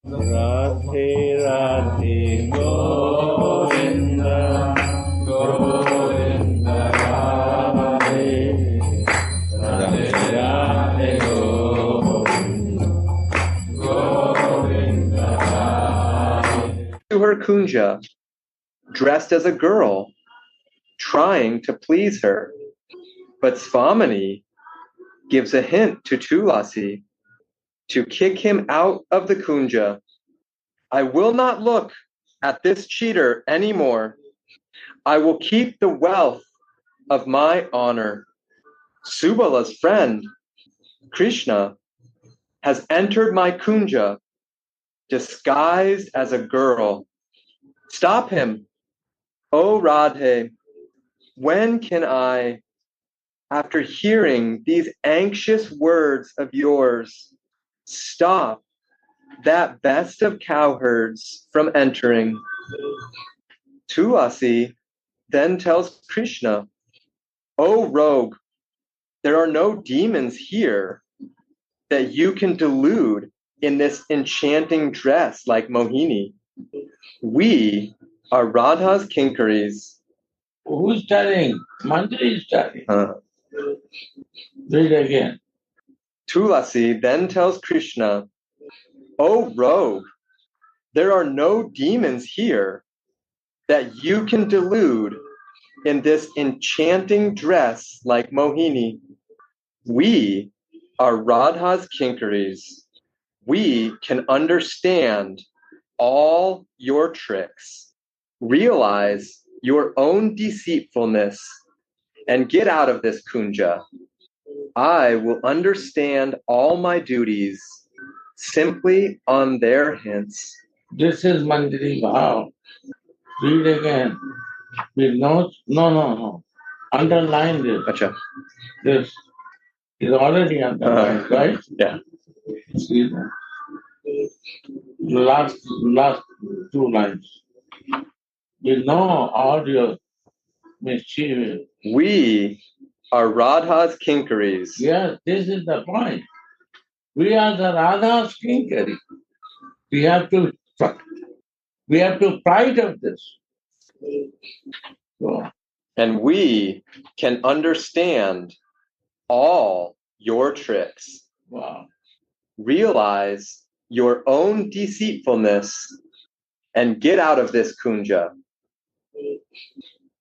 Radhe Radhe Govinda Govinda Radhe Radhe Radhe Govinda Govinda Radhe. To her kunja, dressed as a girl, trying to please her. But Swamini gives a hint to Tulasi to kick him out of the kunja. I will not look at this cheater anymore. I will keep the wealth of my honor. Subala's friend, Krishna, has entered my kunja disguised as a girl. Stop him, O Radhe. When can I, after hearing these anxious words of yours, stop that best of cowherds from entering? Tulasi then tells Krishna, O rogue, there are no demons here that you can delude in this enchanting dress like Mohini. We are Radha's Kinkaris. Who's telling? Manjari is telling. Read again. Tulasi then tells Krishna, O rogue, there are no demons here that you can delude in this enchanting dress like Mohini. We are Radha's Kinkaris. We can understand all your tricks, realize your own deceitfulness, and get out of this kunja. I will understand all my duties simply on their hints. This is Manjari Bhav. Read again. No. Underline this. Achha. This is already underlined, right? Yeah. See that? Last two lines. We know all your mischief. We are Radha's Kinkaris. Yes, this is the point. We are the Radha's Kinkari. We have to pride of this. So, And we can understand all your tricks. wow. Realize your own deceitfulness and get out of this kunja.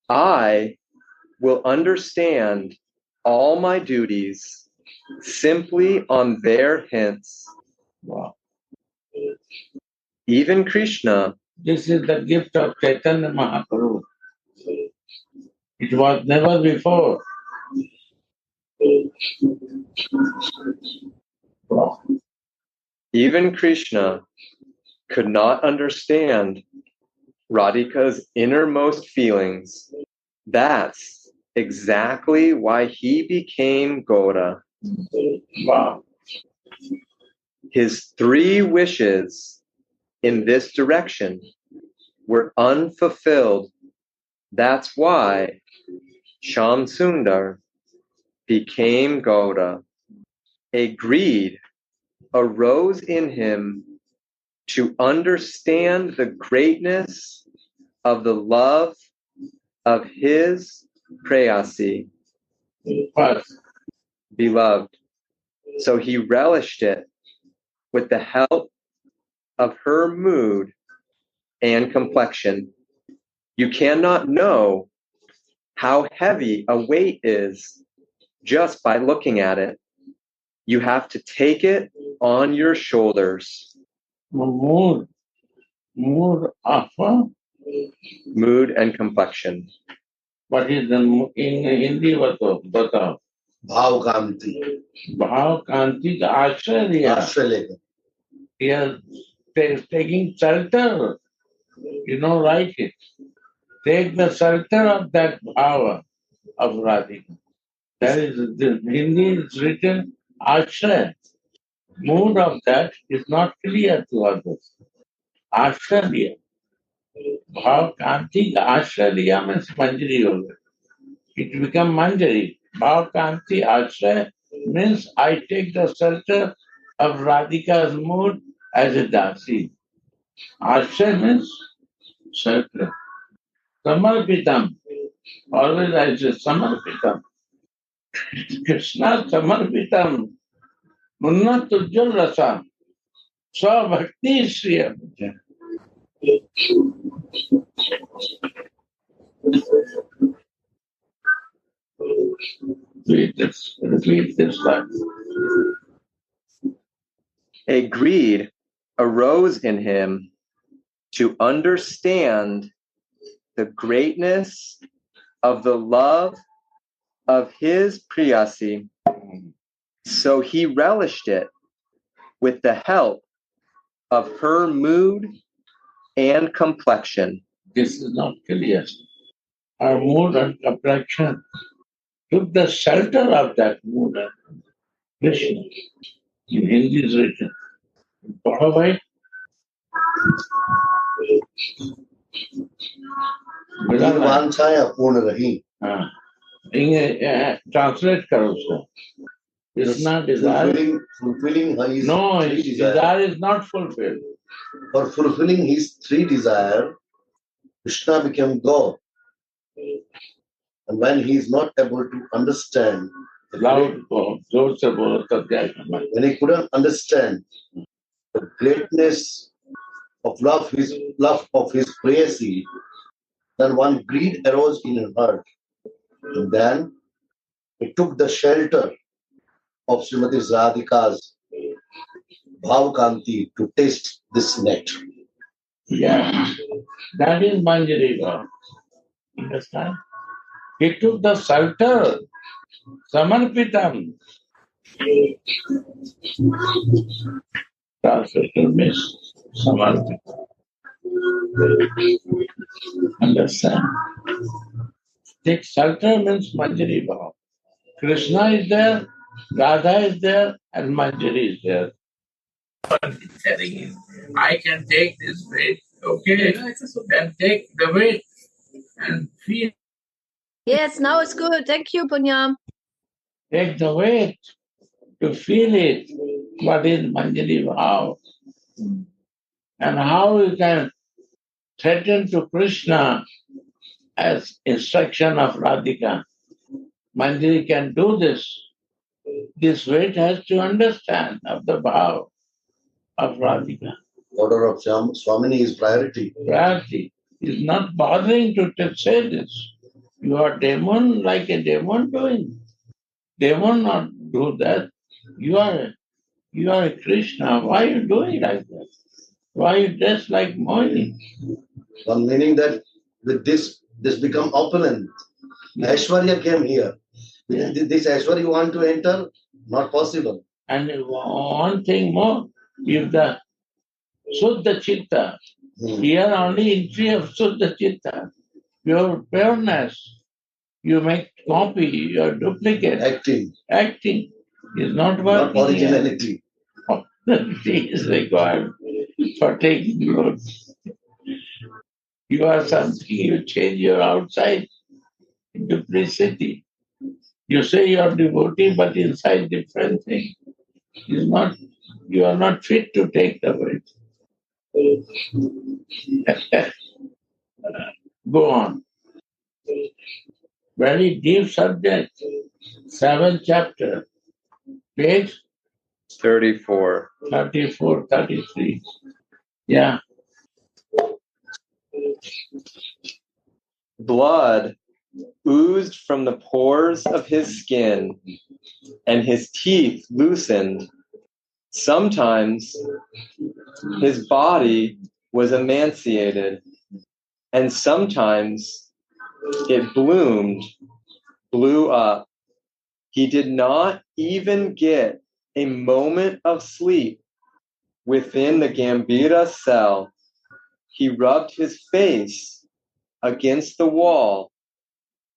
I will understand all my duties simply on their hints. Wow. Even Krishna. This is the gift of Chaitanya Mahaprabhu. It was never before. Wow. Even Krishna could not understand Radhika's innermost feelings. That's exactly why he became Gaura. Wow. His 3 wishes in this direction were unfulfilled. That's why Shyam Sundar became Gaura. A greed arose in him to understand the greatness of the love of his prayasi, beloved. So he relished it with the help of her mood and complexion. You cannot know how heavy a weight is just by looking at it. You have to take it on your shoulders. Mood of Mood and complexion. what is the in Hindi बताओ भाव कांति भाव कांति का आश्रय लिया he is taking shelter, write it. Take the shelter of that power of Radhika. That is, the Hindi is written Ashray. Mood of that is not clear to others. Ashray. Bhav Kanti Ashray means Manjari over. It becomes Manjari. Bhav Kanti Ashray means I take the shelter of Radhika's mood as a dasi. Ashray means shelter. Samarpitam. Always I say Samarpitam. Krishna Samarpitam. Munna Tujjal Rasa. Swa Bhakti Shriya. Repeat this time. A greed arose in him to understand the greatness of the love of his Priyasi. So he relished it with the help of her mood and complexion. This is not clear. Her mood and complexion took the shelter of that mood and Krishna. In Hindi is written. पढ़ो भाई वांछाएं अपूर्ण रही. हाँ translate करो उसको. It's not desire. Fulfilling his no, three his desire is not fulfilled. For fulfilling his three desire, Krishna became God. And when he is not able to understand, when he couldn't understand the greatness of love of his prayasi, then one greed arose in her heart. And then he took the shelter of Srimati Radhika's Bhavkanti to taste this nectar. Yeah, that is Manjari Bhav. Understand? He took the shelter, Samarpitam. Translator means Samarpitam. Understand? Take shelter means Manjari Bhav. Krishna is there, Radha is there, and Manjari is there. Telling him, I can take this weight, okay, and take the weight and feel. Yes, now it's good. Thank you, Punyam. Take the weight to feel it. What is Manjari Bhav? And how you can threaten to Krishna as instruction of Radhika. Manjari can do this. This weight has to understand of the Bhav of Radhika. Order of Swamini is priority. Priority is not bothering to say this. You are demon like a demon doing. Demon not do that. You are a Krishna. Why are you doing like that? Why you dress like Mohini? One meaning that with this become opulent. Aishwarya came here. Yeah. This Aishwarya you want to enter? Not possible. And one thing more, if the Suddha Chitta, here only entry of Suddha Chitta, your pureness, you make copy, your duplicate. Acting is not working. Not originality. Originality is required for taking notes. You are something, you change your outside duplicity. You say you are devotee, but inside different thing. You are not fit to take the weight. Go on. Very deep subject. 7th chapter. Page 34. 34, 33. Yeah. Blood oozed from the pores of his skin, and his teeth loosened. Sometimes his body was emaciated, and sometimes it blew up. He did not even get a moment of sleep within the Gambhira cell. He rubbed his face against the wall,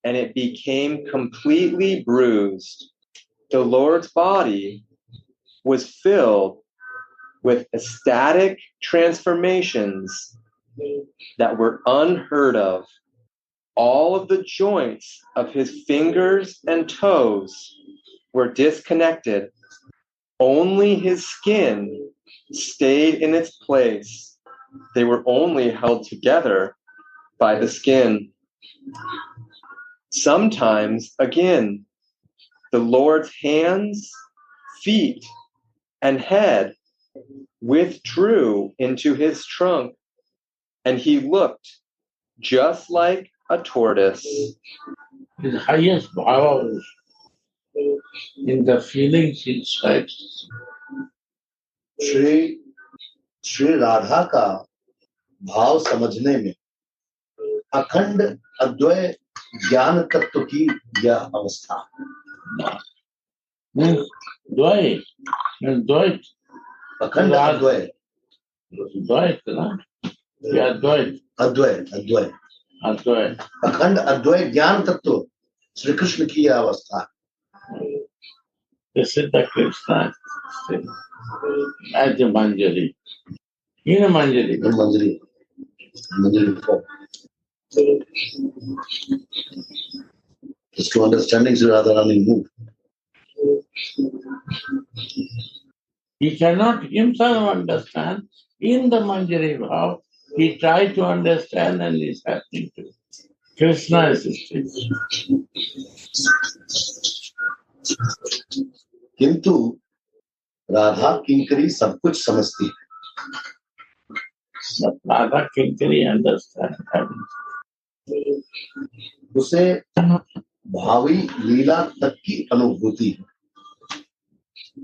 and it became completely bruised. The Lord's body was filled with ecstatic transformations that were unheard of. All of the joints of his fingers and toes were disconnected. Only his skin stayed in its place. They were only held together by the skin. Sometimes, again, the Lord's hands, feet, and head withdrew into his trunk, and he looked just like a tortoise. His highest powers in the feelings inside. Shri Radha का भाव समझने में अखंड अद्वय ज्ञान तत्व की यह अवस्था Dvait. Dvait. अखंड अद्वय Dvait, na? Yeah, Dvait. अद्वय अद्वय Advait. अखंड अद्वय ज्ञान तत्व श्री कृष्ण की यह अवस्था This is the Krishna as a Manjari. In a Manjari. मंजरी मंजरी को just to understanding Sri Radharani move. He cannot himself understand. In the Manjari Bhav, he tried to understand and is happening to. Krishna is his teacher. किंतु राधा किंकरी सब कुछ समझती है But Radha Kinkari understand everything. उसे भावी लीला तक की अनुभूति है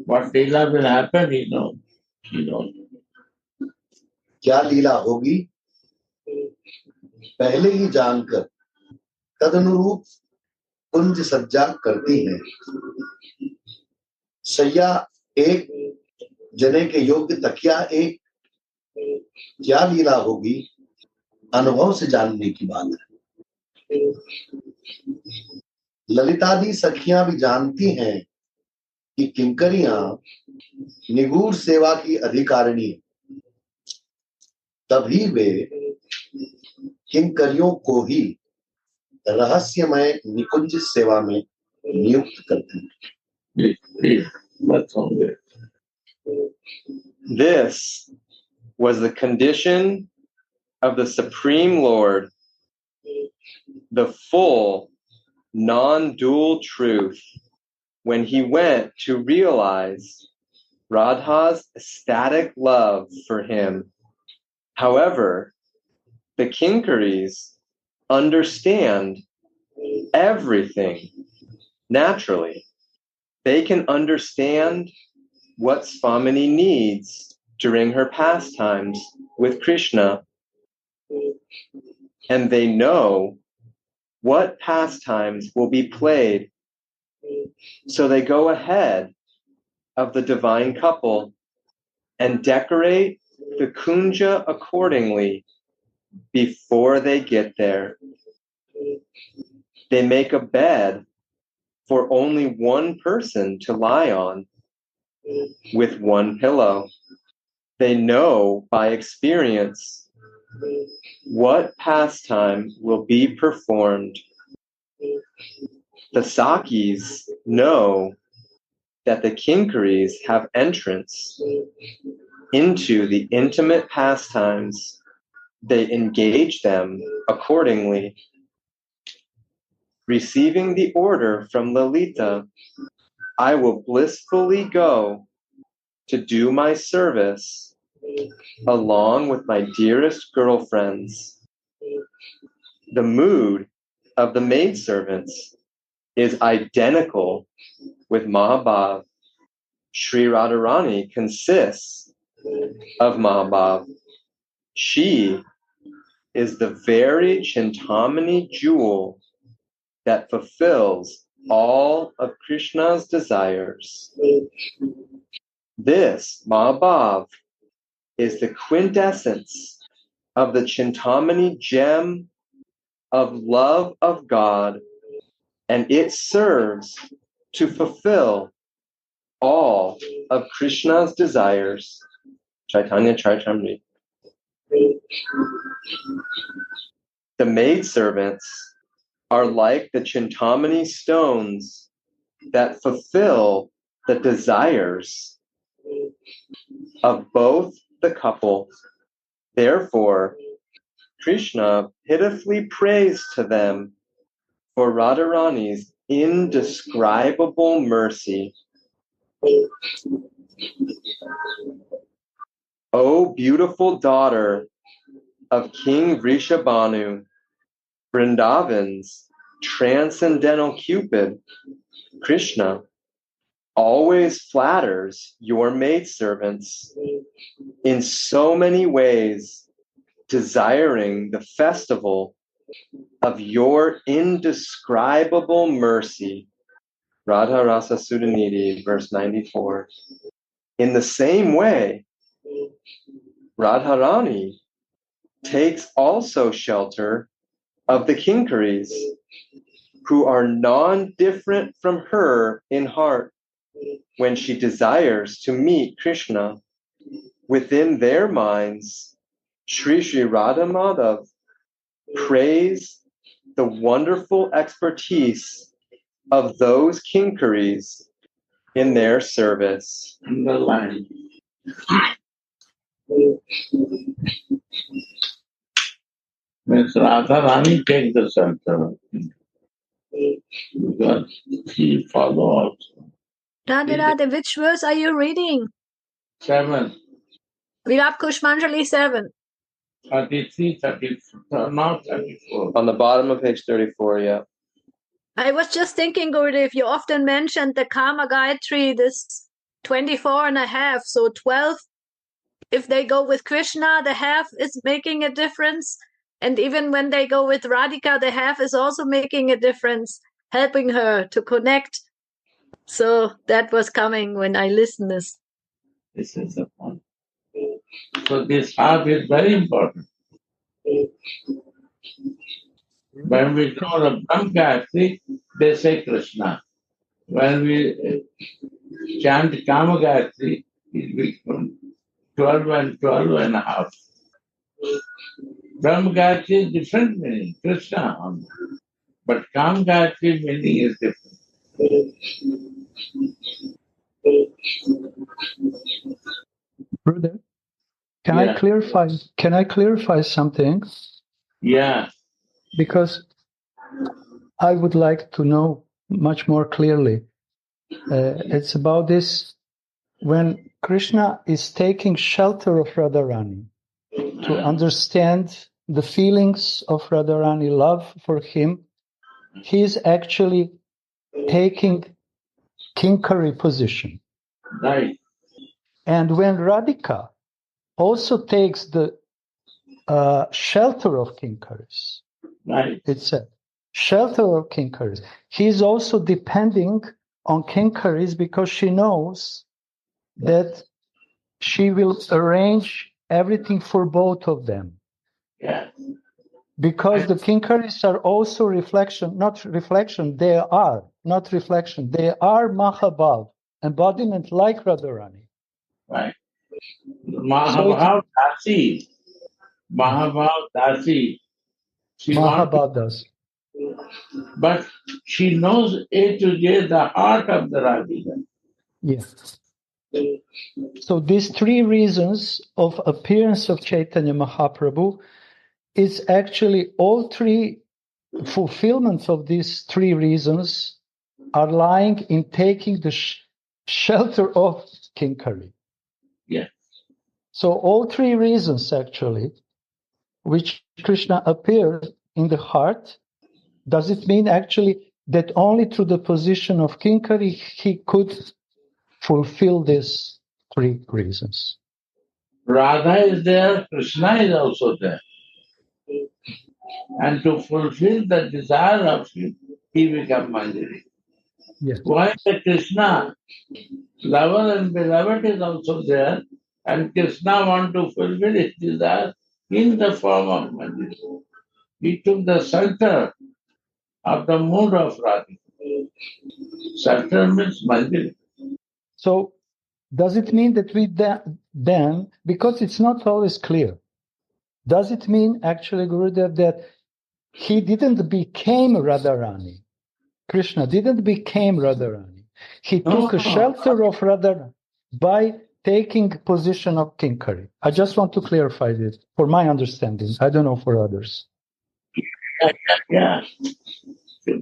What Leela will happen, he knows. He knows. क्या लीला होगी पहले ही जानकर तदनुरूप कुंज सज्जा करती है सैया एक जने के योग्य तकिया एक क्या लीला होगी अनुभव से जानने की बात है ललितादि सखियां भी जानती हैं कि किंकरियां निगूढ़ सेवा की अधिकारिणी तभी वे किंकरियों को ही रहस्यमय निकुंज सेवा में नियुक्त करते हैं This was the condition of the Supreme Lord, the full, non-dual truth, when he went to realize Radha's ecstatic love for him. However, the Kinkaris understand everything naturally. They can understand what Swamini needs during her pastimes with Krishna, and they know what pastimes will be played. So they go ahead of the divine couple and decorate the kunja accordingly before they get there. They make a bed for only one person to lie on with one pillow. They know by experience what pastime will be performed. The Sakis know that the Kinkaris have entrance into the intimate pastimes. They engage them accordingly. Receiving the order from Lalita, I will blissfully go to do my service along with my dearest girlfriends. The mood of the maidservants is identical with Mahabhav. Sri Radharani consists of Mahabhav. She is the very Chintamani jewel that fulfills all of Krishna's desires. This Mahabhav is the quintessence of the Chintamani gem of love of God, and it serves to fulfill all of Krishna's desires. Chaitanya Charitamrita. The maidservants are like the Chintamani stones that fulfill the desires of both the couple. Therefore, Krishna pitifully prays to them for Radharani's indescribable mercy. O beautiful daughter of King Vrishabhanu, Vrindavan's transcendental Cupid, Krishna, always flatters your maidservants in so many ways, desiring the festival of your indescribable mercy. Radha Rasa Sudhanidhi, verse 94. In the same way, Radharani takes also shelter of the Kinkaris, who are non-different from her in heart, when she desires to meet Krishna. Within their minds, Sri Sri Radha Madhav praise the wonderful expertise of those Kinkaris in their service. Underline. Means Radharani take the center because she follows. Radhe Radhe, which verse are you reading? 7, Virat Kushmanjali 7. 33, 34, not 34. On the bottom of page 34, yeah. I was just thinking, Gurudev, you often mentioned the Karma Gayatri, this 24 and a half, so 12. If they go with Krishna, the half is making a difference. And even when they go with Radhika, the half is also making a difference, helping her to connect. So that was coming when I listened this. This is the point. So this half is very important. When we go to Brahm Gayatri, they say Krishna. When we chant Kama Gayatri, it becomes 12 and 12 and a half. Brahm Gayatri is different meaning, Krishna. But Kama Gayatri meaning is different. Brother, can Yeah. I clarify something? Yeah. Because I would like to know much more clearly. It's about this when Krishna is taking shelter of Radharani to understand the feelings of Radharani, love for him. He is actually taking Kinkari position. Right. And when Radhika also takes the shelter of Kinkaris, Right. it's a shelter of Kinkaris. He's also depending on Kinkaris because she knows that she will arrange everything for both of them. Yeah. Because the Kinkaris are also reflection, they are Mahabhav, embodiment like Radharani. Right. Mahabhav Dasi. Mahabhav Dasi. Mahabhav does. But she knows A to J, the heart of the Radhika. Yes. So these three reasons of appearance of Chaitanya Mahaprabhu is actually all three fulfillments of these three reasons are lying in taking the shelter of Kinkari. Yes. So all three reasons actually, which Krishna appeared in the heart, does it mean actually that only through the position of Kinkari he could fulfill these three reasons? Radha is there, Krishna is also there. And to fulfill the desire of him, he becomes Manjari. Yes. Why the Krishna? Lover and beloved is also there, and Krishna wants to fulfill his desire in the form of Manjari. He took the shelter of the mood of Radhika. Shelter means Manjari. So does it mean that we then, because it's not always clear, does it mean actually, Gurudev, that he didn't become Radharani? Krishna didn't become Radharani. He took a shelter of Radharani by taking position of Kinkari. I just want to clarify this for my understanding. I don't know for others. Yeah.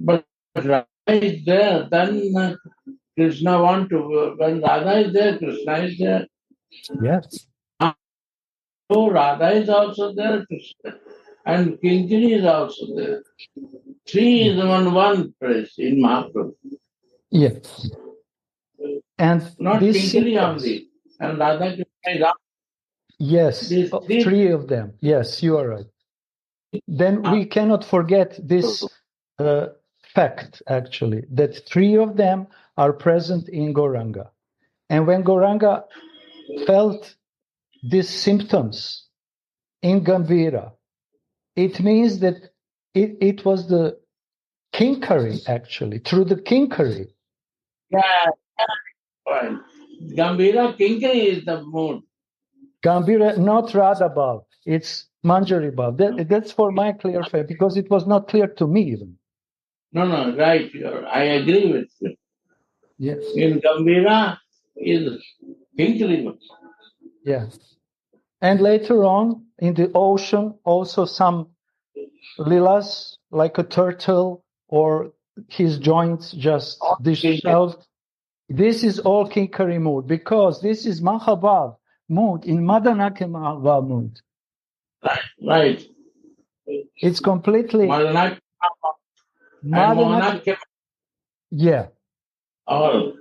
But Radha is there, then Krishna want to, when Radha is there, Krishna is there. Yes. So Radha is also there, Krishna. And Kinkari is also there. Three is on one place in Mahaprabhu. Yes. And Not this Kinkari only. And Radha Krishna is also. yes, These three of them. Yes, you are right. Then we cannot forget this fact, actually, that three of them are present in Gauranga. And when Gauranga felt these symptoms in Gambhira, it means that it was the Kinkari, actually, through the Kinkari. Yeah, fine. Gambhira Kinkari is the mood. Gambhira, not Radha Bhav, it's Manjari Bhav. That's for my clarification, because it was not clear to me even. No, right. I agree with you. Yes. In Gambhira is Kinkari. Yes. And later on, in the ocean, also some lilas, like a turtle, or his joints just disheveled. This is all Kinkari mood, because this is Mahabhav mood, in Madanake Mahabhav mood. Right. It's completely... Madanake. Yeah. All.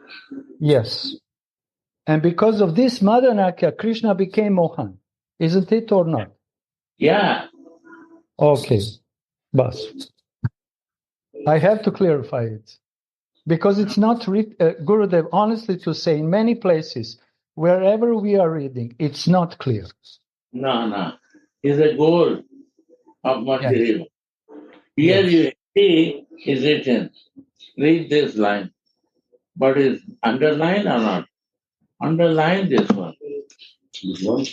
Yes. And because of this Madanakya, Krishna became Mohan. Isn't it or not? Yeah. Okay. Bas. I have to clarify it. Because it's not, Gurudev, honestly to say, in many places, wherever we are reading, it's not clear. No. It's a goal of material. Here you see is written, read this line. But is underlined or not? Underline this one. This one?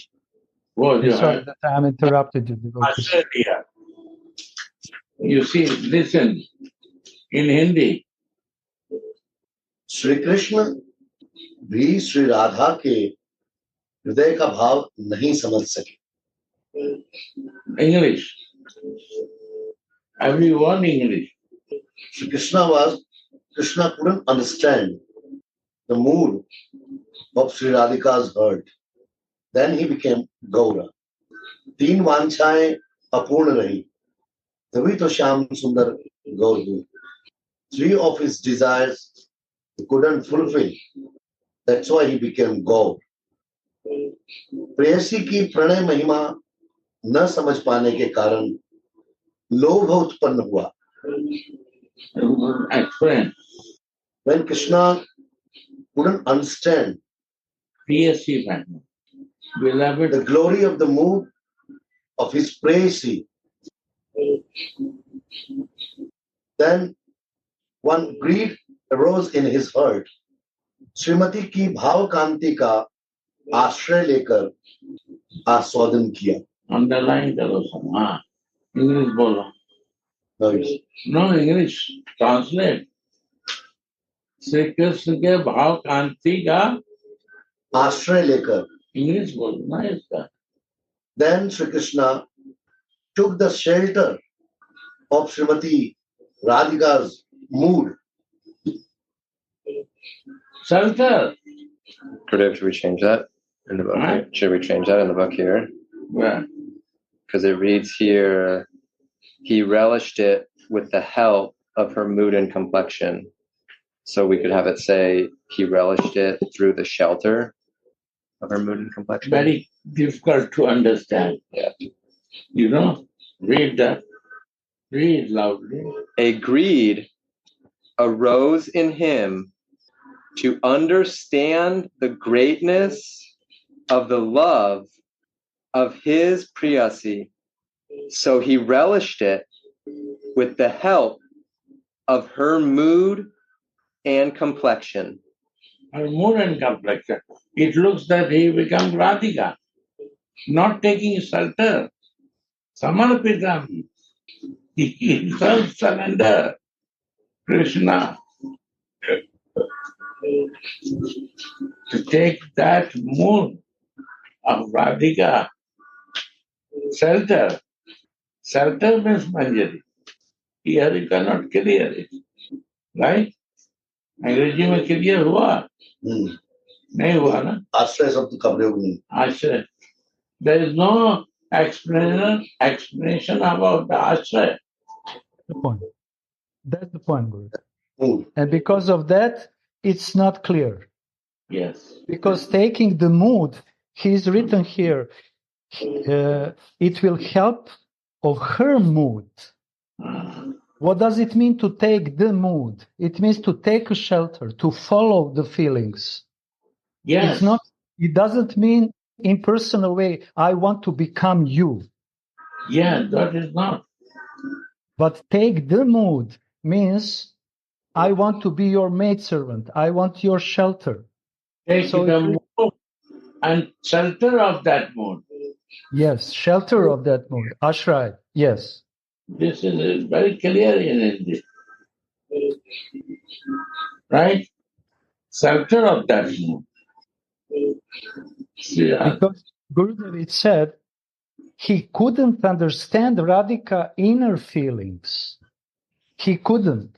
What you Sorry have? that I'm interrupted you. Australia. You see, listen, in Hindi. Shri Krishna भी श्री राधा के हृदय का भाव नहीं समझ सके. English. Everyone English. Shri Krishna couldn't understand the mood of Sri Radhika's heart. Then he became Gaura. तीन वांछाएं अपूर्ण रही, तभी तो श्याम सुंदर गौर हुए. Three of his desires he couldn't fulfill. That's why he became Gaur. प्रेयसी की प्रणय महिमा न समझ पाने के कारण लोभ उत्पन्न हुआ. Explain. When Krishna couldn't understand PSC family. Beloved, the glory of the mood of his prayasi, then one greed arose in his heart. Shrimati की भाव कांति का आश्रय लेकर आस्वादन किया. underline करो सब. English बोलो. No, English. Translate. Shri Krishna के भाव कांति का आश्रय लेकर. English बोलो ना इसका. Then Sri Krishna took the shelter of Srimati Radhika's mood. Shelter. Gurudev, should we change that in the book? Right. Should we change that in the book here? Yeah. Because it reads here, he relished it with the help of her mood and complexion. So we could have it say, he relished it through the shelter of her mood and complexion. Very difficult to understand. Yeah. You know, read that. Read loudly. A greed arose in him to understand the greatness of the love of his priyasi. So he relished it with the help of her mood and complexion. Her mood and complexion. It looks that he became Radhika, not taking shelter. Samarpitam. He himself surrender. Krishna. to take that mood of Radhika, shelter. Shelter means Manjari. Here you cannot clear it. Right? अंग्रेजी में clear हुआ नहीं हुआ ना आश्रय शब्द का प्रयोग नहीं आश्रय there is no explanation about the ashray. The point. That's the point, Guru. And because of that, it's not clear. Yes. Because taking the mood, he's written here, it will help of her mood. What does it mean to take the mood? It means to take a shelter, to follow the feelings. Yes. It's not. It doesn't mean in personal way, I want to become you. Yeah, that is not. But take the mood means I want to be your maidservant. I want your shelter. Take so the mood and shelter of that mood. Yes, shelter of that mood. Ashray, yes. This is very clear in Hindi. Right? Shelter of that mood. Yeah. Because Gurudev said he couldn't understand Radhika's inner feelings. He couldn't.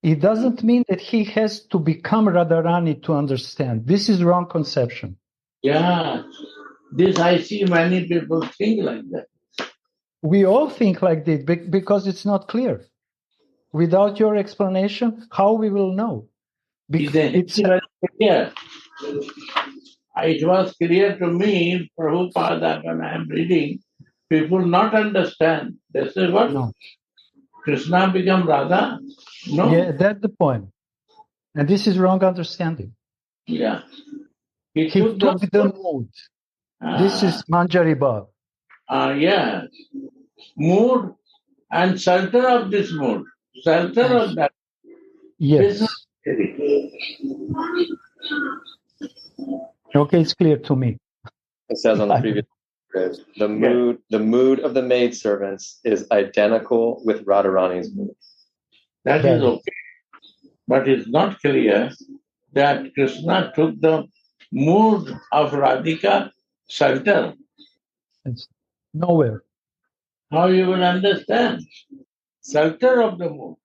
It doesn't mean that he has to become Radharani to understand. This is wrong conception. Yeah. This I see many people think like that. We all think like this because it's not clear. Without your explanation, how we will know? It's very clear. It was clear to me, Prabhupada, when I am reading, people not understand. They say, what? No. Krishna become Radha? No. Yeah, that's the point. And this is wrong understanding. Yeah. He took the mood. This is Manjari Bhav. Yeah. Mood and shelter of this mood. Shelter of that. Yes. Okay, it's clear to me. It says on the previous page, the mood of the maidservants is identical with Radharani's mood. That is okay. But it's not clear that Krishna took the mood of Radhika shelter. It's nowhere. How you will understand? Shelter of the mood.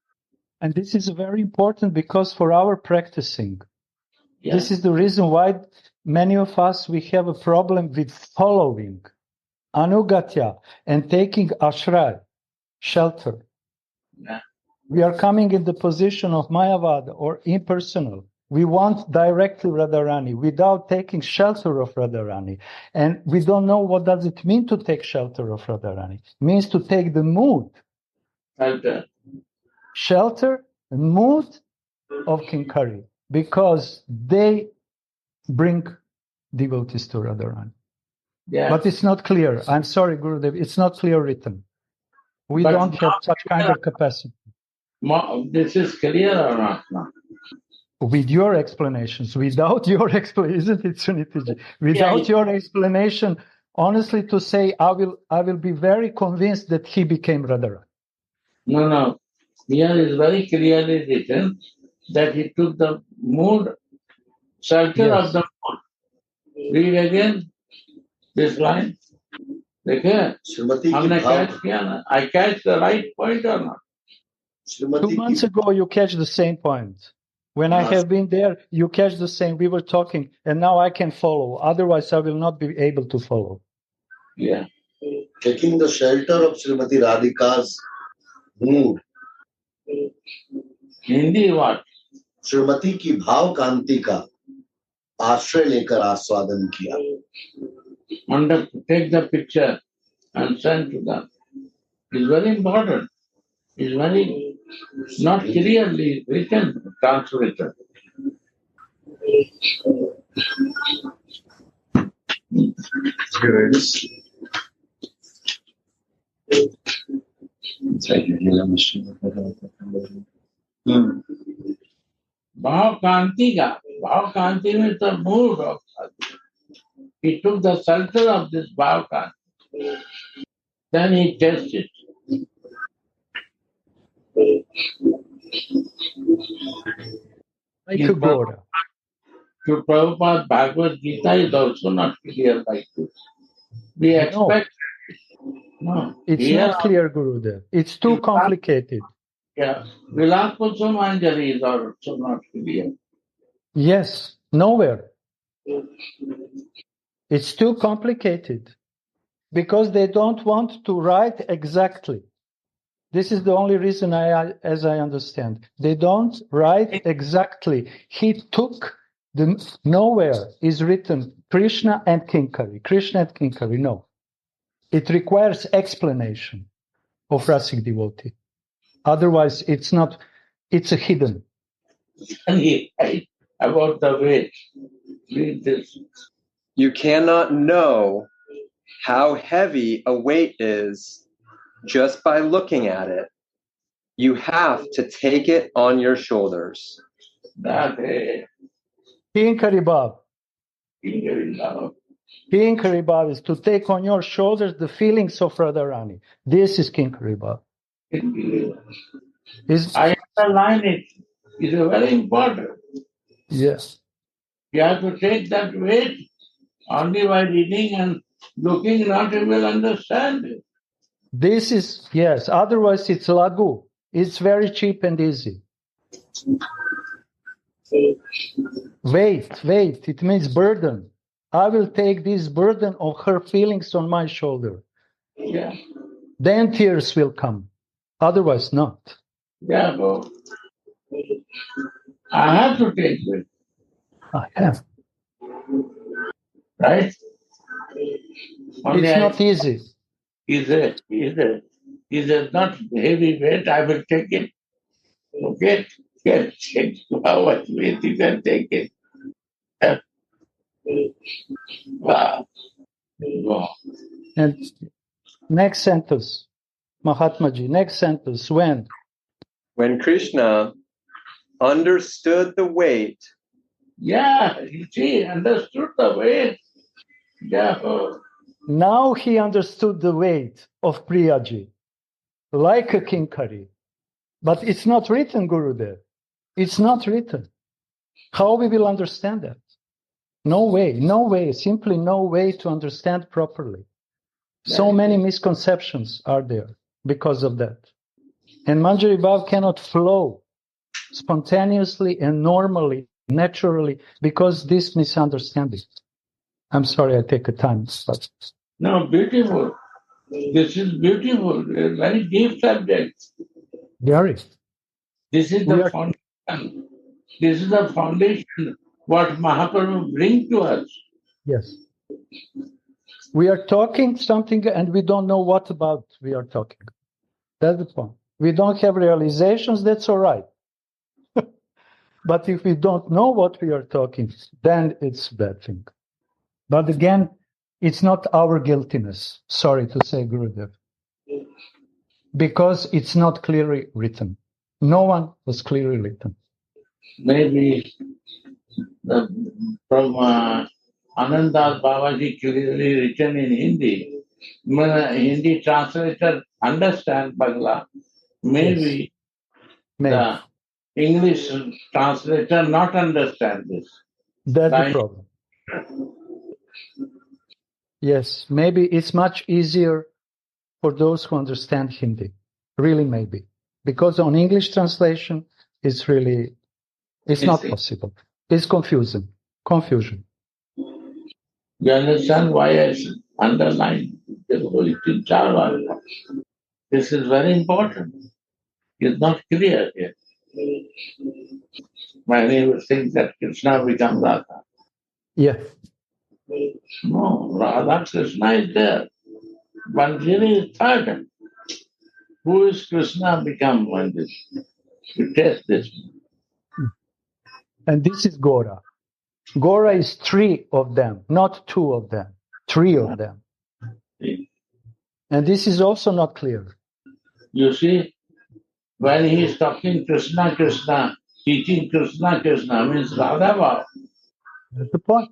And this is very important because for our practicing, this is the reason why many of us, we have a problem with following anugatya and taking ashray, shelter. Yeah. We are coming in the position of Mayavada or impersonal. We want directly Radharani without taking shelter of Radharani. And we don't know what does it mean to take shelter of Radharani. It means to take the mood. Shelter and mood of Kinkari. Because they bring devotees to Radharani. Yeah. But it's not clear. I'm sorry, Gurudev. It's not clear written. We don't have such kind of capacity. This is clear or not? No? With your explanations, without your explanation, isn't it, Sudhanidhi? Without your explanation, honestly to say, I will be very convinced that he became Radharani. No. Here is very clearly written that he took the mood, shelter of the mood. Read again this line. Okay? I catch the right point or not? 2 months ago, you catch the same point. When I have been there, you catch the same. We were talking, and now I can follow. Otherwise, I will not be able to follow. Yeah. Taking the shelter of Srimati Radhika's mood. Hindi what? Shrimati की भाव कांति का आश्रय लेकर आस्वादन किया. Take the picture and send to them. It's very important. It's very not clearly written, translated. Here it is. Bhav Kanti means the mood of Sadhu. He took the shelter of this Bhav Kanti. Then he tasted. Like a Gora. To Prabhupada, Bhagavad Gita is also not clear like this. We expect. No. It's not clear, Gurudev. It's too complicated. Yeah. Vilapasamanjali is also not clear. Yes, nowhere. It's too complicated because they don't want to write exactly. This is the only reason as I understand. They don't write exactly. He took nowhere is written Krishna and Kinkari. Krishna and Kinkari, no. It requires explanation of Rasic devotee. Otherwise, it's not, it's a hidden. About the weight. Read this. You cannot know how heavy a weight is just by looking at it. You have to take it on your shoulders. Kinkari Bhav. Kinkari Bhav is to take on your shoulders the feelings of Radharani. This is Kinkari Bhav. I underline it. It's very important. Yes. You have to take that weight only by reading and looking, not you will understand it. This is, yes, otherwise it's lagu. It's very cheap and easy. Weight, it means burden. I will take this burden of her feelings on my shoulder. Yeah. Then tears will come. Otherwise not. Yeah, but I have to take it. I have. Right? Only it's not easy. Is it not heavy weight? I will take it. Okay? Check how much weight you can take it. Wow. And next sentence, Mahatmaji, next sentence, when? When Krishna understood the weight. Yeah, you see, understood the weight. Yeah. Now he understood the weight of Priyaji, like a Kinkari. But it's not written, Gurudev. It's not written. How we will understand that? No way, simply no way to understand properly. So many misconceptions are there because of that. And Manjari Bhav cannot flow spontaneously and normally, naturally, because this misunderstanding. I'm sorry I take a time. But... No, beautiful. This is beautiful. Very deep subject. Very. This is the foundation. This is the foundation what Mahaprabhu brings to us. Yes. We are talking something and we don't know what about we are talking. That's the point. We don't have realizations, that's all right. But if we don't know what we are talking, then it's a bad thing. But again, it's not our guiltiness. Sorry to say, Gurudev. Because it's not clearly written. No one was clearly written. Maybe from Anandas Babaji clearly written in Hindi. Hindi translator understand Bangla. Maybe the English translator not understand this. That's the problem. Yes, maybe it's much easier for those who understand Hindi. Really, maybe. Because on English translation, it's really, it's not possible. It's confusion. You understand why I underline the This is very important. It's not clear here. Many will think that Krishna becomes Radha. Yeah. No, Radha Krishna is there. Banjiri is third. Who is Krishna become when this? You test this. And this is Gora. Gora is 3 of them, not 2 of them. 3 of them. And this is also not clear. You see, when he is talking Krishna, Krishna, teaching Krishna, Krishna means Radha Bhav. That's the point.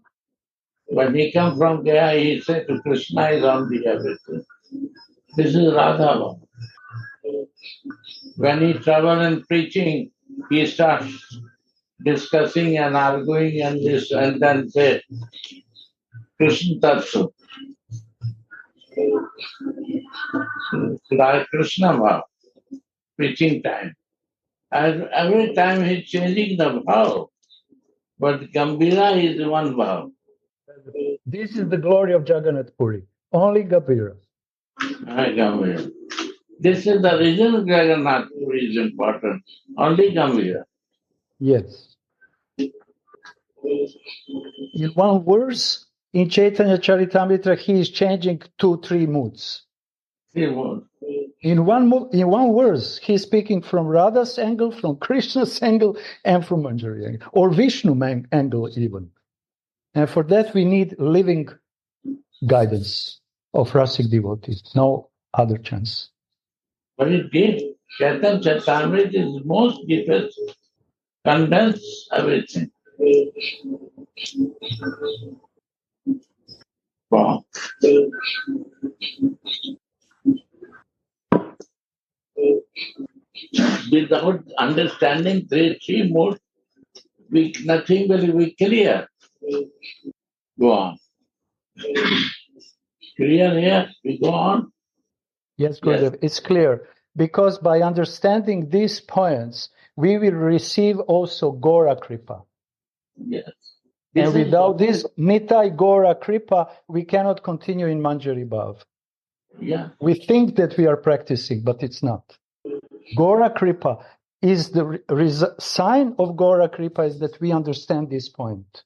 When he comes from Gaya, he said to Krishna is on the everything. This is Radha Bhav. When he travels and preaching, he starts discussing and arguing and this, and then say, Krishna Tattva. Like Krishna Bhav, preaching time. And every time he's changing the bhav, but Gambira is one bhav. This is the glory of Jagannath Puri. Only Gambira. Gambira. This is the reason Jagannath Puri is important. Only Gambira. Yes. In one verse, in Chaitanya Charitamrita, he is changing 2-3 moods. 3 moods. In one verse, he's speaking from Radha's angle, from Krishna's angle, and from Manjari angle, or Vishnu angle even. And for that, we need living guidance of Rasic devotees, no other chance. But it gives, Chaitanya Charitamrita is most deepest, condense everything. Wow. Without understanding three modes, nothing will be clear. Go on. Clear here? We go on? Yes, Gurudev, it's clear. Because by understanding these points, we will receive also Gora Kripa. Yes. And without this Nitai Gora Kripa, we cannot continue in Manjari Bhav. Yeah. We think that we are practicing, but it's not. Gora Kripa is the sign of Gora Kripa is that we understand this point.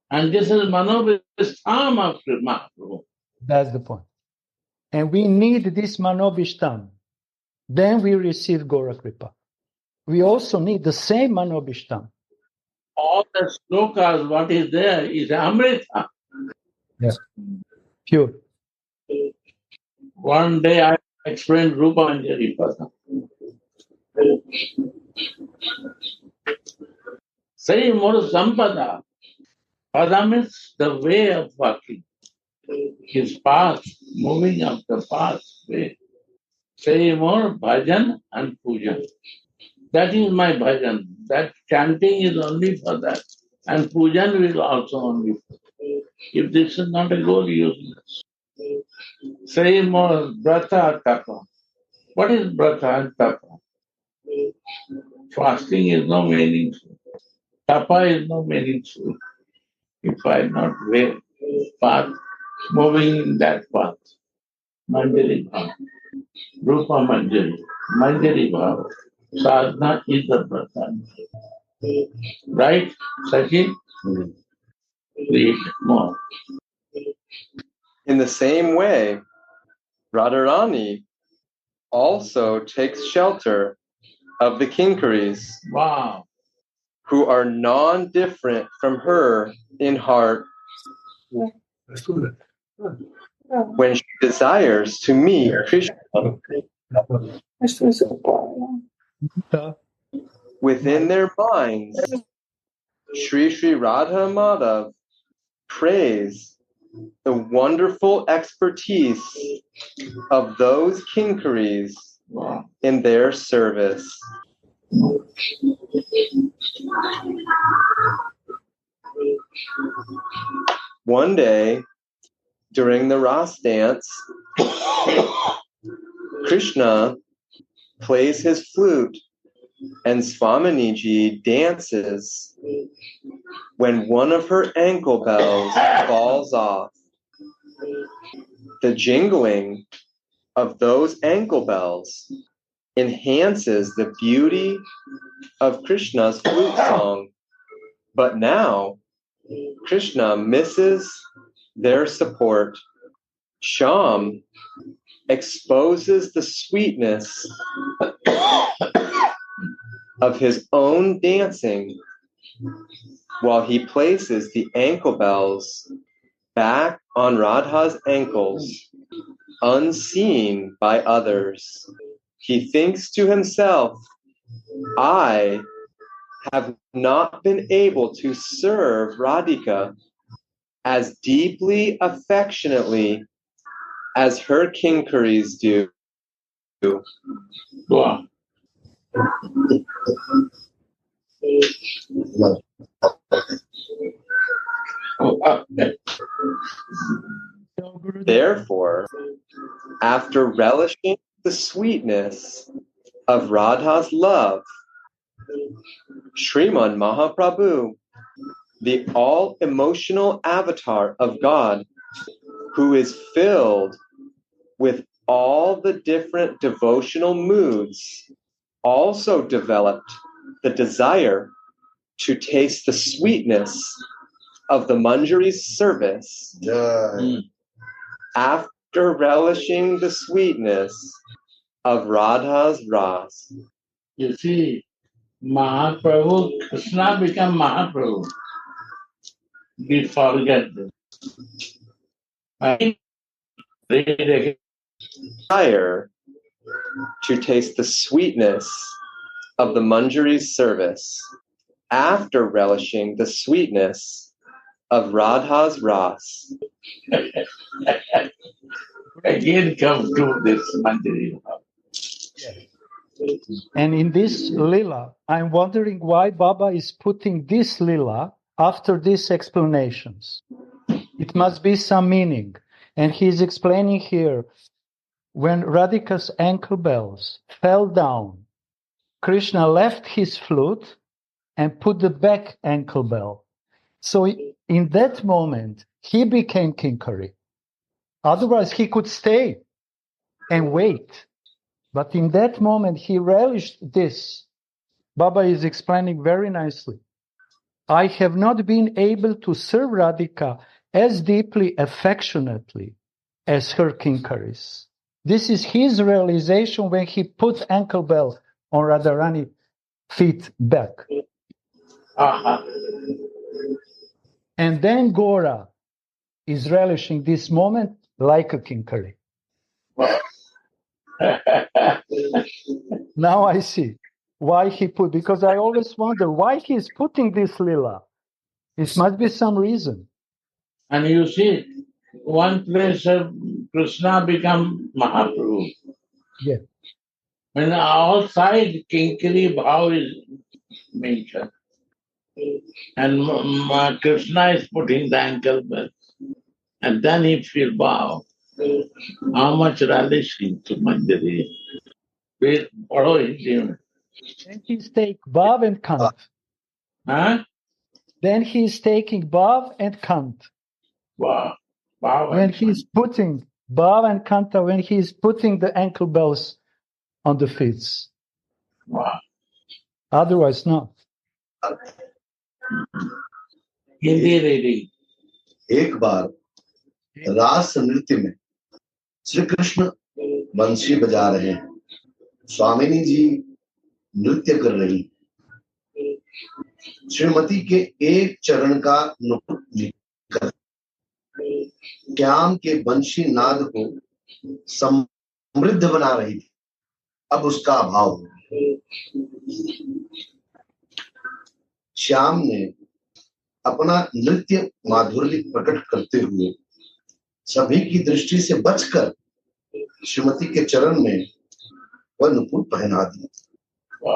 And this is Manobhishtam of Mahaprabhu. That's the point. And we need this Manobhishtam. Then we receive Gora Kripa. We also need the same Manobhishtam. All the slokas, what is there is Amrita. Yeah. Pure. One day I explained Rupa Anjali Pada. Say more Sampada. Pada means the way of walking. His path, moving up the path way. Say more bhajan and puja. That is my bhajan. That chanting is only for that. And pujan will also only for that. If this is not a goal, useless. Say more brata tapa. What is brata and tapa? Fasting is no meaningful. Tapa is no meaningful. If I not way path, moving in that path. Manjari Bhava. Rupa Manjari. Manjari Bhava. Sadhana is the Pradhan. Right, Sachin? Read more. In the same way, Radharani also takes shelter of the Kinkaris, Wow. who are non-different from her in heart when she desires to meet Krishna. Within their minds, Sri Radha Madhav praise the wonderful expertise of those Kinkaris in their service. One day, during the Ras dance, Krishna plays his flute and Swaminiji dances when one of her ankle bells falls off. The jingling of those ankle bells enhances the beauty of Krishna's flute song. But now, Krishna misses their support. Sham exposes the sweetness of his own dancing while he places the ankle bells back on Radha's ankles, unseen by others. He thinks to himself, I have not been able to serve Radhika as deeply, affectionately as her Kinkaris do. Wow. Therefore, after relishing the sweetness of Radha's love, Sriman Mahaprabhu, the all-emotional avatar of God, who is filled with all the different devotional moods, also developed the desire to taste the sweetness of the Manjari's service. After relishing the sweetness of Radha's Ras. You see, Mahaprabhu, Krishna become Mahaprabhu. We forget this. Right? Read again. Desire to taste the sweetness of the Manjari's service after relishing the sweetness of Radha's Ras. Again come to this Manjari. And in this lila, I'm wondering why Baba is putting this lila after these explanations. It must be some meaning. And he's explaining here, when Radhika's ankle bells fell down, Krishna left his flute and put the back ankle bell. So in that moment, he became Kinkari. Otherwise, he could stay and wait. But in that moment, he relished this. Baba is explaining very nicely. I have not been able to serve Radhika as deeply, affectionately as her Kinkaris. This is his realization when he put ankle bell on Radharani feet back. And then Gora is relishing this moment like a Kinkari. Now I see why he put, because I always wonder why he's putting this lila. It must be some reason. And you see, one place Krishna become Mahaprabhu. Yeah. When outside Kinkari Bhav is mentioned. And Krishna is putting the ankle bell. And then he feel, wow, how much relishing to Manjari. Then he's taking Bhav and Kant. Huh? Then he's taking Bhav and Kant. Wow. Wow. When he's putting Bhav and Kanta, when he's putting the ankle bells on the feet. Wow. Otherwise not. Hindi reading. एक बार रास नृत्य में श्री कृष्ण बंशी बजा रहे हैं, स्वामिनी जी नृत्य कर रही, श्रीमती के एक चरण का नुपुर निकल ज्ञान के बंशी नाद को समृद्ध बना रही थी। अब उसका अभाव हो। श्याम ने अपना नृत्य माधुर्य प्रकट करते हुए सभी की दृष्टि से बचकर श्रीमती के चरण में वह नुपुर पहना दिया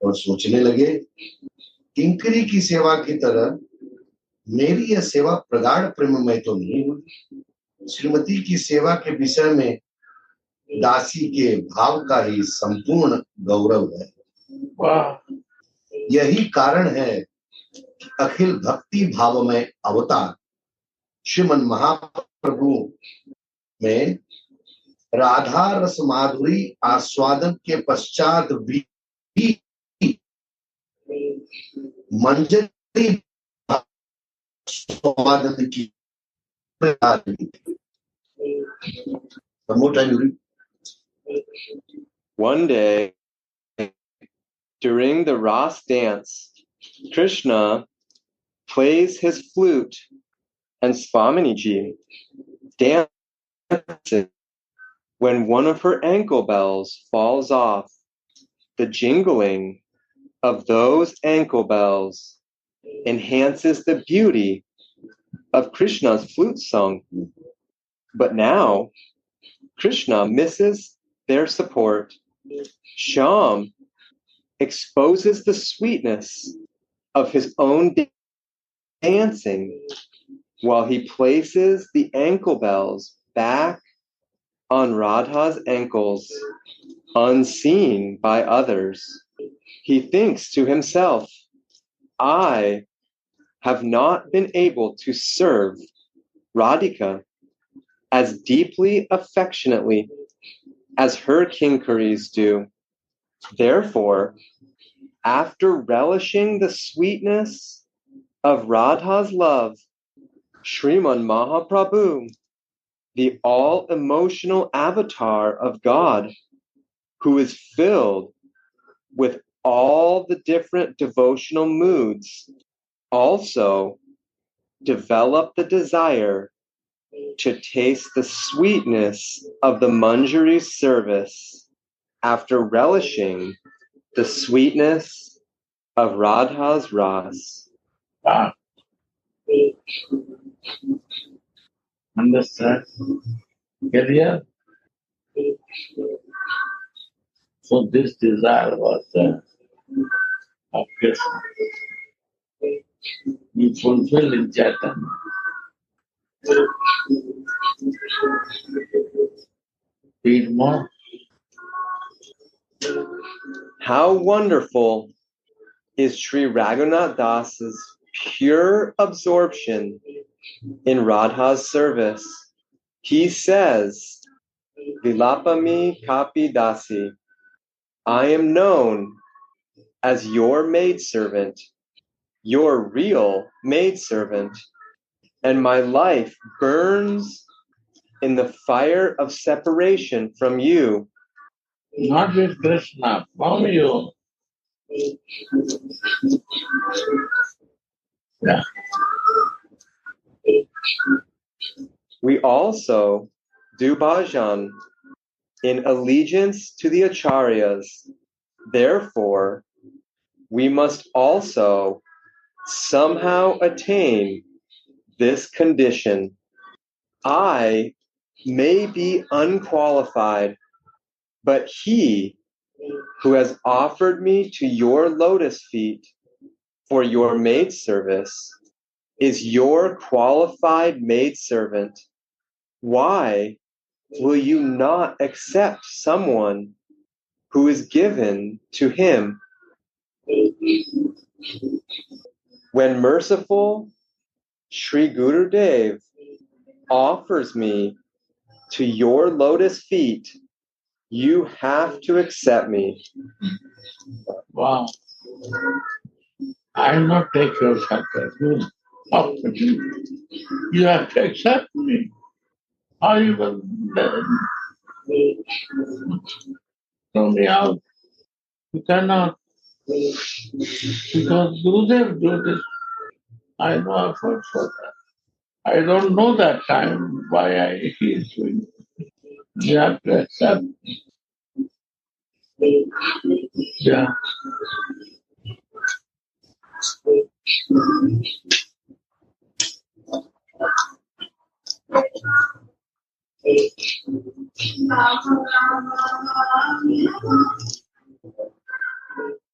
और सोचने लगे, किंकरी की सेवा की तरह मेरी यह सेवा प्रगाढ़ प्रेममय तो नहीं हुई। श्रीमती की सेवा के विषय में दासी के भाव का ही संपूर्ण गौरव है। यही कारण है कि अखिल भक्ति भाव में अवतार श्रीमन महाप्रभु में राधा रस माधुरी आस्वादन के पश्चात भी मंजरी स्वादन की। One day, during the Ras dance, Krishna plays his flute and Swaminiji dances. When one of her ankle bells falls off, the jingling of those ankle bells enhances the beauty of Krishna's flute song. But now, Krishna misses their support. Shyam exposes the sweetness of his own dancing while he places the ankle bells back on Radha's ankles, unseen by others. He thinks to himself, I have not been able to serve Radhika as deeply affectionately as her Kinkaris do. Therefore, after relishing the sweetness of Radha's love, Sriman Mahaprabhu, the all-emotional avatar of God, who is filled with all the different devotional moods, also developed the desire to taste the sweetness of the Manjari service after relishing the sweetness of Radha's Ras. Ah, understand? Clear? So this desire was of Krishna. He fulfilled in Chaitanya. Read more. How wonderful is Sri Raghunath Das's pure absorption in Radha's service. He says, Vilapami Kapi Dasi, I am known as your maidservant, your real maidservant, and my life burns in the fire of separation from you. Not with Krishna, from you. Yeah. We also do bhajan in allegiance to the acharyas. Therefore, we must also somehow attain this condition. I may be unqualified, but he who has offered me to your lotus feet for your maidservice is your qualified maidservant. Why will you not accept someone who is given to him? When merciful Sri Gurudev offers me to your lotus feet, you have to accept me. Wow. I will not take your shelter. You have to accept me. How you will throw me out? You cannot. Because Gurudev do this. I know effort for that. I don't know that time why he is doing it. You have to accept. Yeah.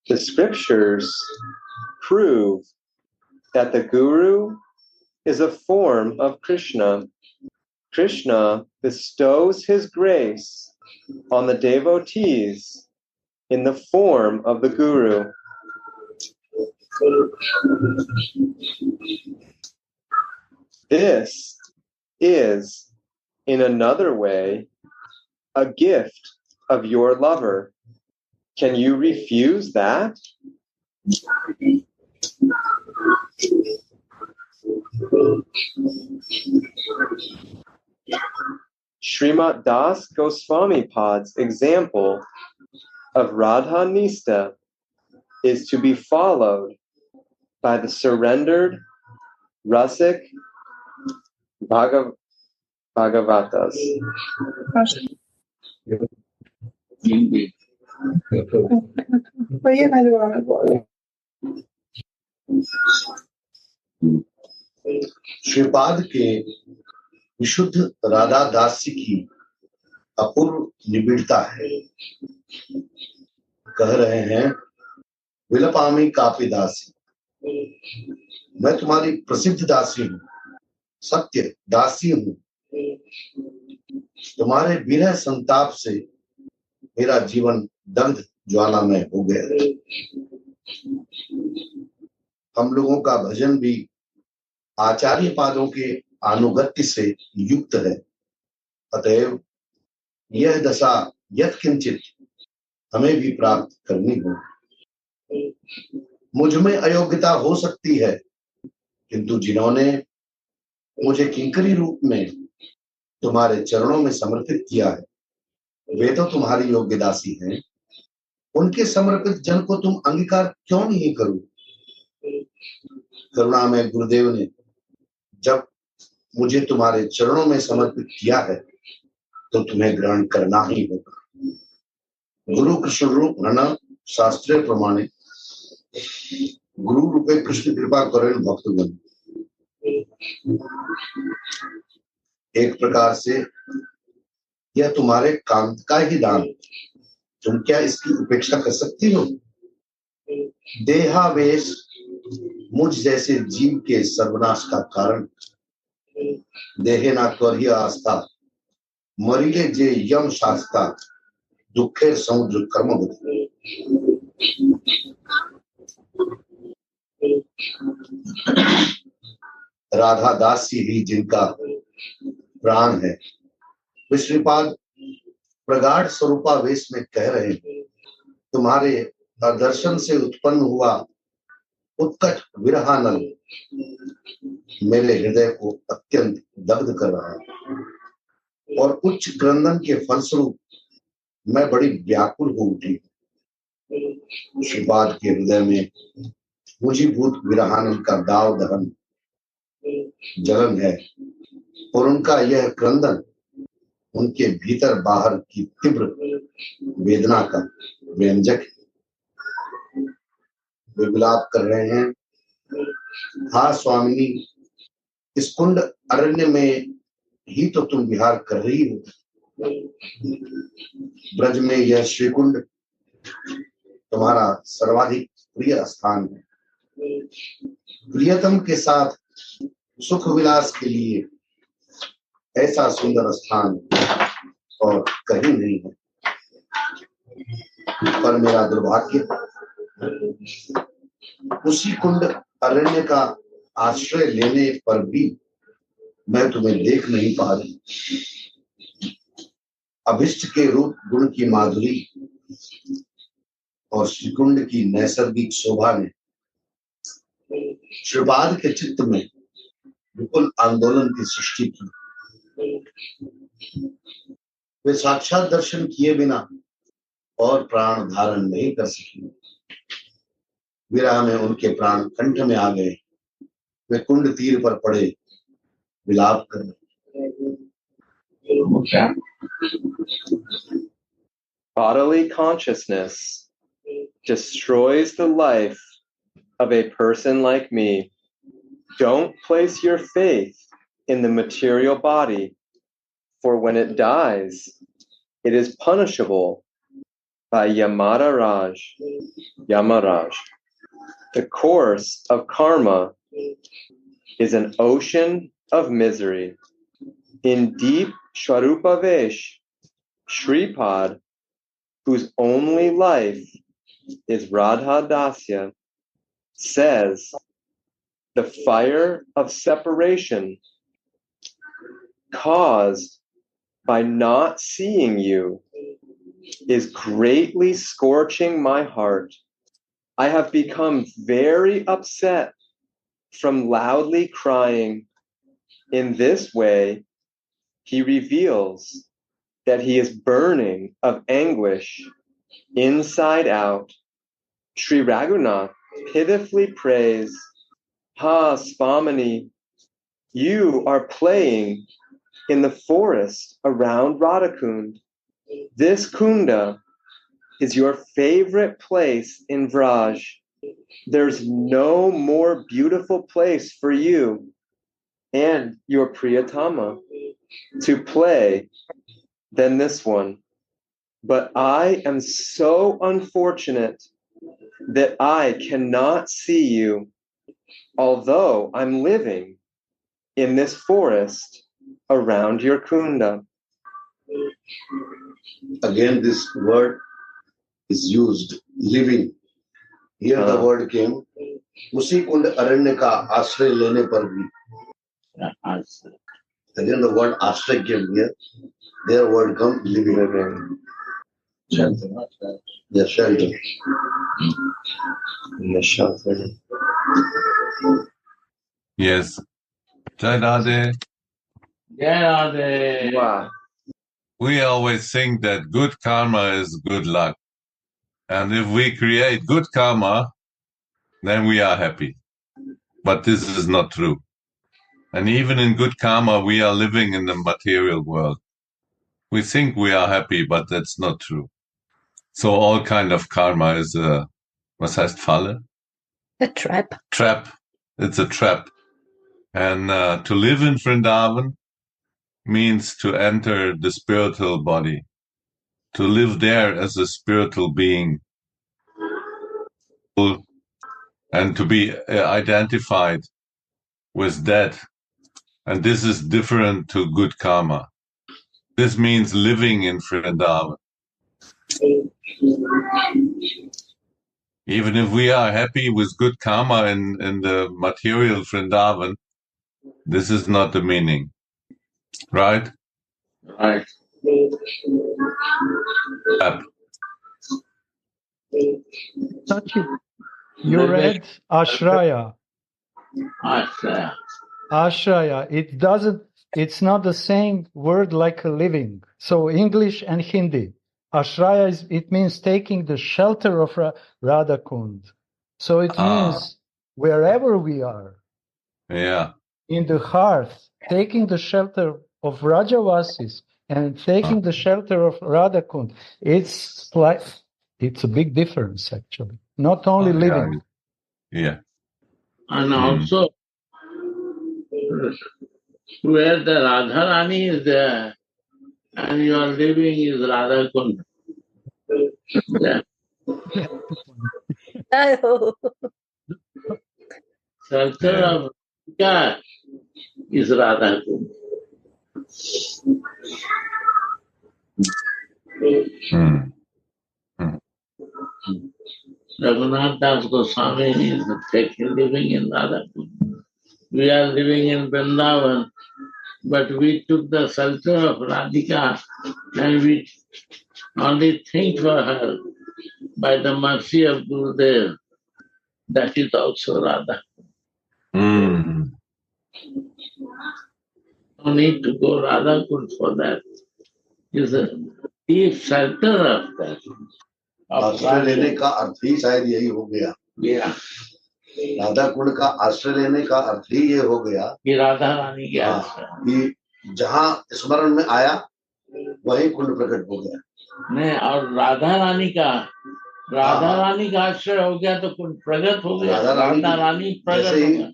The scriptures prove that the Guru is a form of Krishna. Krishna bestows his grace on the devotees in the form of the Guru. This is, in another way, a gift of your lover. Can you refuse that? Srimat Das Goswami Pad's example of Radha Nista is to be followed by the surrendered Rasic Bhagavatas. Indeed. Shripad के विशुद्ध राधा दासी की अपूर्व निबिड़ता है. कह रहे हैं विलपामी copy दासी, मैं तुम्हारी प्रसिद्ध दासी हूँ, सत्य दासी हूँ। तुम्हारे विरह संताप से मेरा जीवन दग्ध ज्वालामय हो गया। हम लोगों का भजन भी आचार्य पादों के अनुगत्य से युक्त है, अतएव यह दशा यत्किंचित हमें भी प्राप्त करनी हो। मुझ में अयोग्यता हो सकती है, किंतु जिन्होंने मुझे किंकरी रूप में तुम्हारे चरणों में समर्पित किया है, वे तो तुम्हारी योग्य दासी हैं। उनके समर्पित जन को तुम अंगीकार क्यों नहीं करो? करुणा में गुरुदेव ने जब मुझे तुम्हारे चरणों में समर्पित किया है, तो तुम्हें ग्रहण करना ही होगा। गुरु कृष्ण रूप रहना शास्त्रीय प्रमाणे गुरु रूपे कृष्ण कृपा करें भक्तगण। एक प्रकार से यह तुम्हारे काम का ही दान, तुम क्या इसकी उपेक्षा कर सकती हो? देहावेश मुझ जैसे जीव के सर्वनाश का कारण, देहे ना कर आस्था मरिले जे यम शास्ता दुखे समुद्र कर्म बुद्धि। राधा दासी ही जिनका प्राण है, विश्वपाद प्रगाढ़ स्वरूपावेश में कह रहे हैं, तुम्हारे दर्शन से उत्पन्न हुआ उत्कट विरहानल मेरे हृदय को अत्यंत दग्ध कर रहा है और उच्च क्रंदन के फलस्वरूप मैं बड़ी व्याकुल हो उठी। विश्वपाद के हृदय में मुझीभूत विरहानल का दाव दहन जलन है और उनका यह क्रंदन उनके भीतर बाहर की तीव्र वेदना का व्यंजक है। वे विलाप कर रहे हैं, हा स्वामिनी, इस कुंड अरण्य में ही तो तुम विहार कर रही हो। ब्रज में यह श्रीकुंड तुम्हारा सर्वाधिक प्रिय स्थान है। प्रियतम के साथ सुख विलास के लिए ऐसा सुंदर स्थान और कहीं नहीं है। पर मेरा दुर्भाग्य, उसी कुंड अरण्य का आश्रय लेने पर भी मैं तुम्हें देख नहीं पा रही। अभिष्ट के रूप गुण की माधुरी और श्रीकुंड की नैसर्गिक शोभा ने श्रीपाद के चित्त में विपुल आंदोलन की सृष्टि की। वे साक्षात दर्शन किए बिना और प्राण धारण नहीं कर सके। विरह में उनके प्राण कंठ में आ गए। वे कुंड तीर पर पड़े विलाप कर। Bodily consciousness destroys the life of a person like me. Don't place your faith in the material body, for when it dies, it is punishable by Yamaraj. The course of karma is an ocean of misery. In deep Shwarupavesh, Shripad, whose only life is Radha Dasya, says, the fire of separation caused by not seeing you is greatly scorching my heart. I have become very upset from loudly crying. In this way, he reveals that he is burning of anguish inside out. Sri Raghunath pitifully prays, Ha Spamani, you are playing in the forest around Radhakund. This kunda is your favorite place in Vraj. There's no more beautiful place for you and your Priyatama to play than this one. But I am so unfortunate that I cannot see you, although I'm living in this forest around your kunda. Again, this word is used, living. Here the word came, उसी कुंड अरण्य का आश्रय लेने पर भी. Again, the word ashray came here. Their word comes living. Shelter. Yeah, shelter. In the shelter. Yes. Jai Radhe. Jai Radhe. Wow. We always think that good karma is good luck. And if we create good karma, then we are happy. But this is not true. And even in good karma, we are living in the material world. We think we are happy, but that's not true. So all kind of karma is a, was heißt Falle? A trap. Trap. It's a trap. And to live in Vrindavan means to enter the spiritual body, to live there as a spiritual being, and to be identified with that. And this is different to good karma. This means living in Vrindavan. Even if we are happy with good karma in the material Vrindavan, this is not the meaning. Right? Right. You read Ashraya. Ashraya. Ashraya. It's not the same word like a living. So English and Hindi. Ashraya it means taking the shelter of Radha Kund. So it means wherever we are. Yeah. In the heart, taking the shelter of Rajavasis and taking the shelter of Radha Kund. It's a big difference actually. Not only living. Yeah. And also where the Radharani is there and you are living is Radha Kund. Yeah. Shelter of Radhika is Radha Kund. Raghunath Das Goswami is living in Radha Kund. We are living in Vrindavan, but we took the shelter of Radhika and we only think for her by the mercy of Gurudev. That is also Radha. No need to go Radha Kund for that. It's a deep shelter of that. आश्रय लेने का अर्थ ही शायद यही हो गया. राधा कुंड का आश्रय लेने का अर्थ ही ये हो गया कि राधा रानी के आश्रय कि जहाँ स्मरण में आया वही कुंड प्रकट हो गया. नहीं, और राधा रानी का आश्रय हो गया तो कुंड प्रकट हो गया. राधा रानी प्रकट हो गया.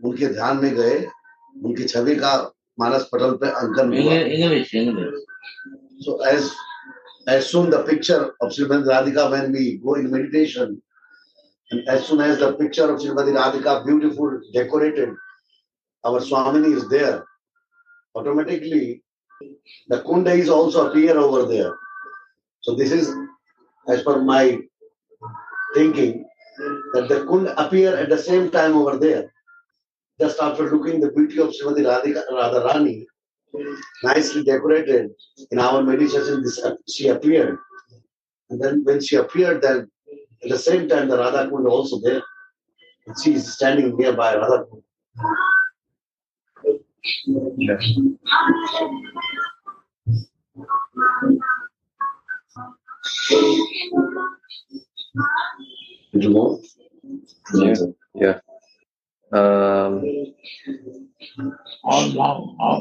उनके ध्यान में गए, उनकी छवि का मानस पटल पे अंकन हुआ. English. So as soon the picture of Srimati Radhika, when we go in meditation, and as soon as the picture of Srimati Radhika, beautiful, decorated, our Swamini is there, automatically the kunda is also appear over there. So this is, as per my thinking, that the kunda appear at the same time over there. Just after looking the beauty of Srimati Radharani, nicely decorated, in our meditation, she appeared. And then when she appeared, then at the same time, the Radha Kund also there. And she is standing nearby Radha Kund. Did you know? Yeah. How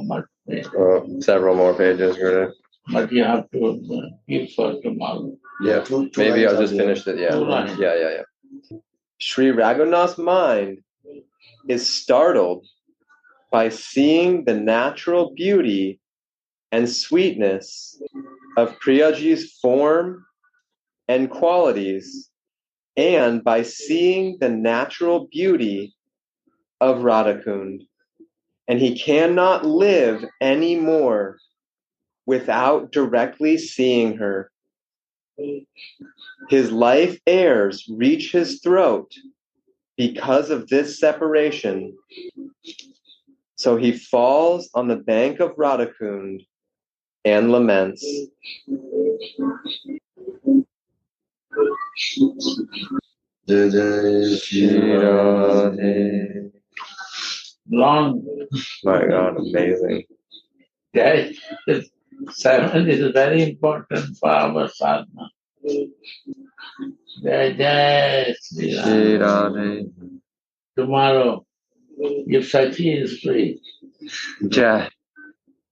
much? Several more pages. But you have to keep for tomorrow. Yeah, maybe I'll just finish it. Yeah. Sri Raghunath's mind is startled by seeing the natural beauty and sweetness of Priyaji's form and qualities and by seeing the natural beauty of Radhakund. And he cannot live anymore without directly seeing her. His life airs reach his throat because of this separation. So he falls on the bank of Radhakund and laments. Long. My God, amazing. Jai. 7 is very important for our sadhana. Jai Jai Sri Radha. Tomorrow, if Sachi is free, Jai.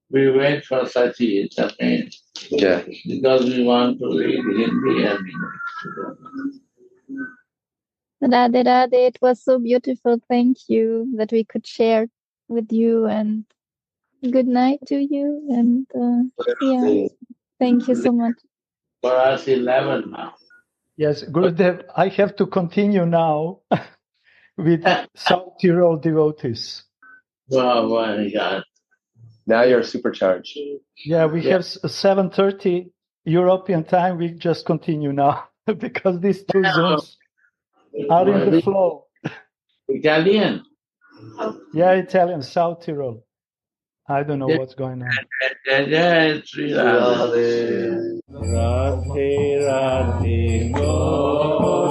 we wait for Sachi, it's okay. Jai. Because we want to read Hindi and English. Radhe Radhe, it was so beautiful. Thank you that we could share with you, and good night to you. And yeah, thank you so much. For us, 11 now. Yes, Gurudev, I have to continue now with South Tyrol devotees. Oh my God. Now you're supercharged. Yeah, we have 7:30 European time. We just continue now because these two Zooms are in the flow. Italian? Yeah, Italian, South Tyrol. I don't know what's going on. Jai Sri Radha. Radhe Radhe Radhe Go.